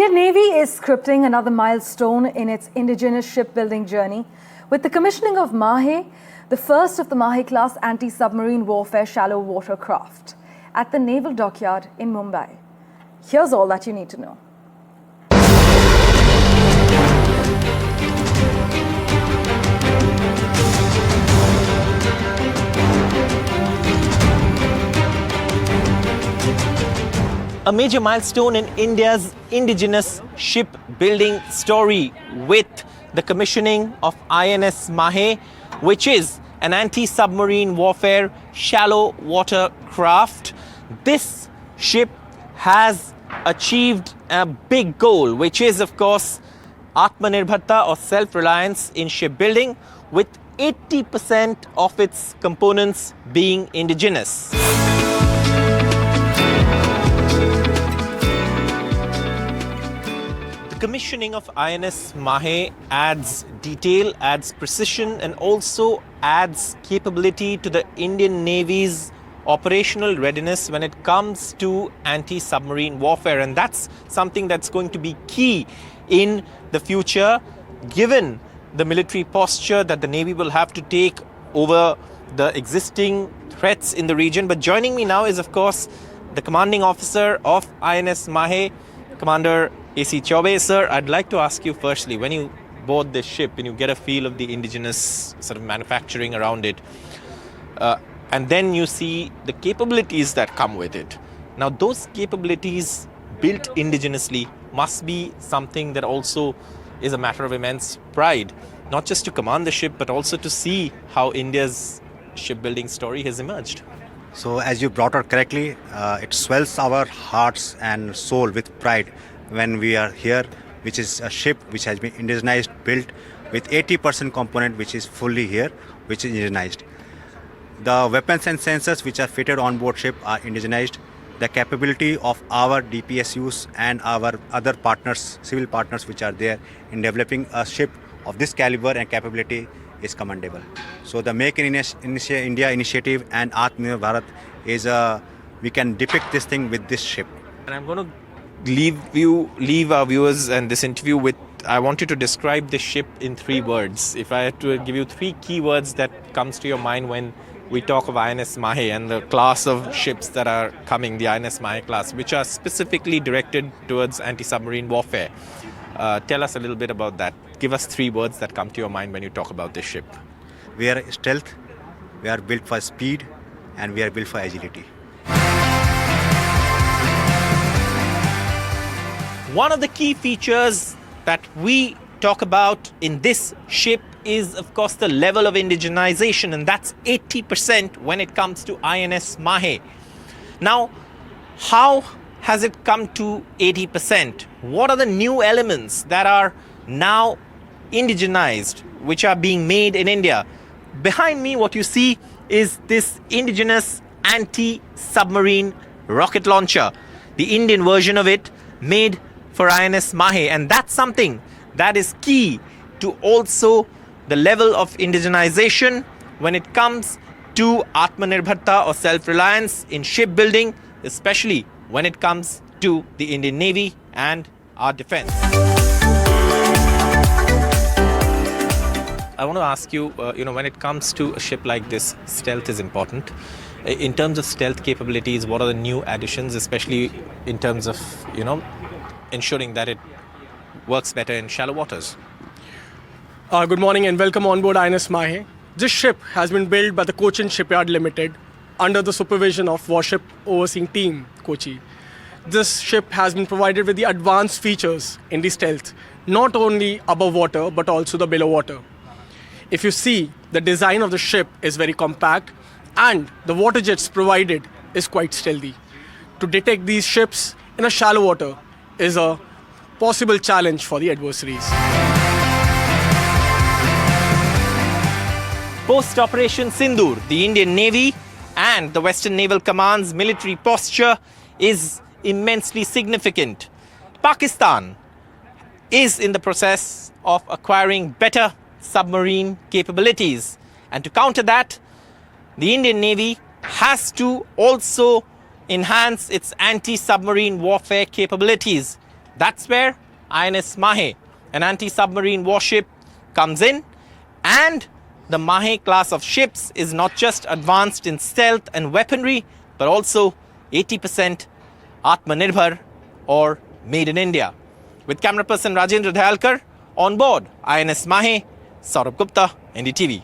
Indian Navy is scripting another milestone in its indigenous shipbuilding journey with the commissioning of Mahe, the first of the Mahe-class anti-submarine warfare shallow water craft, at the Naval Dockyard in Mumbai. Here's all that you need to know. A major milestone in India's indigenous shipbuilding story with the commissioning of INS Mahe, which is an anti-submarine warfare shallow water craft. This ship has achieved a big goal, which is, of course, Atmanirbharta or self-reliance in shipbuilding, with 80% of its components being indigenous. The commissioning of INS Mahe adds detail, adds precision, and also adds capability to the Indian Navy's operational readiness when it comes to anti-submarine warfare. And that's something that's going to be key in the future, given the military posture that the Navy will have to take over the existing threats in the region. But joining me now is, of course, the commanding officer of INS Mahe, Commander A.C. Chaube. Sir, I'd like to ask you firstly, when you board this ship and you get a feel of the indigenous sort of manufacturing around it, and then you see the capabilities that come with it. Now, those capabilities built indigenously must be something that also is a matter of immense pride, not just to command the ship, but also to see how India's shipbuilding story has emerged. So, as you brought out correctly, it swells our hearts and soul with pride when we are here, which is a ship which has been indigenized, built with 80% component which is fully here, which is indigenized. The weapons and sensors which are fitted on board ship are indigenized. The capability of our DPSUs and our other partners, civil partners which are there in developing a ship of this caliber and capability is commendable. So the Make in India initiative and Atmanirbhar Bharat is we can depict this thing with this ship. And I'm going to leave our viewers and this interview with, I want you to describe this ship in 3 words. If I had to give you 3 key words that comes to your mind when we talk of INS Mahe and the class of ships that are coming, the INS Mahe-class, which are specifically directed towards anti-submarine warfare. Tell us a little bit about that. Give us 3 words that come to your mind when you talk about this ship. We are stealth, we are built for speed, and we are built for agility. One of the key features that we talk about in this ship is, of course, the level of indigenization, and that's 80% when it comes to INS Mahe. Now, how has it come to 80%? What are the new elements that are now indigenized, which are being made in India? Behind me, what you see is this indigenous anti-submarine rocket launcher, the Indian version of it, made for INS Mahe, and that's something that is key to also the level of indigenization when it comes to Atmanirbharta or self-reliance in shipbuilding, especially when it comes to the Indian Navy and our defense. I want to ask you, when it comes to a ship like this, stealth is important. In terms of stealth capabilities, what are the new additions, especially in terms of, ensuring that it works better in shallow waters? Good morning and welcome on board INS Mahe. This ship has been built by the Cochin Shipyard Limited under the supervision of Warship Overseeing Team, Kochi. This ship has been provided with the advanced features in the stealth, not only above water but also the below water. If you see, the design of the ship is very compact and the water jets provided is quite stealthy. To detect these ships in a shallow water is a possible challenge for the adversaries. Post-Operation Sindoor, the Indian Navy and the Western Naval Command's military posture is immensely significant. Pakistan is in the process of acquiring better submarine capabilities. And to counter that, the Indian Navy has to also enhance its anti-submarine warfare capabilities. That's where INS Mahe, an anti-submarine warship, comes in, and the Mahe-class of ships is not just advanced in stealth and weaponry, but also 80% Atmanirbhar or made in India. With camera person Rajendra Dayalkar on board INS Mahe, Saurabh Gupta, NDTV.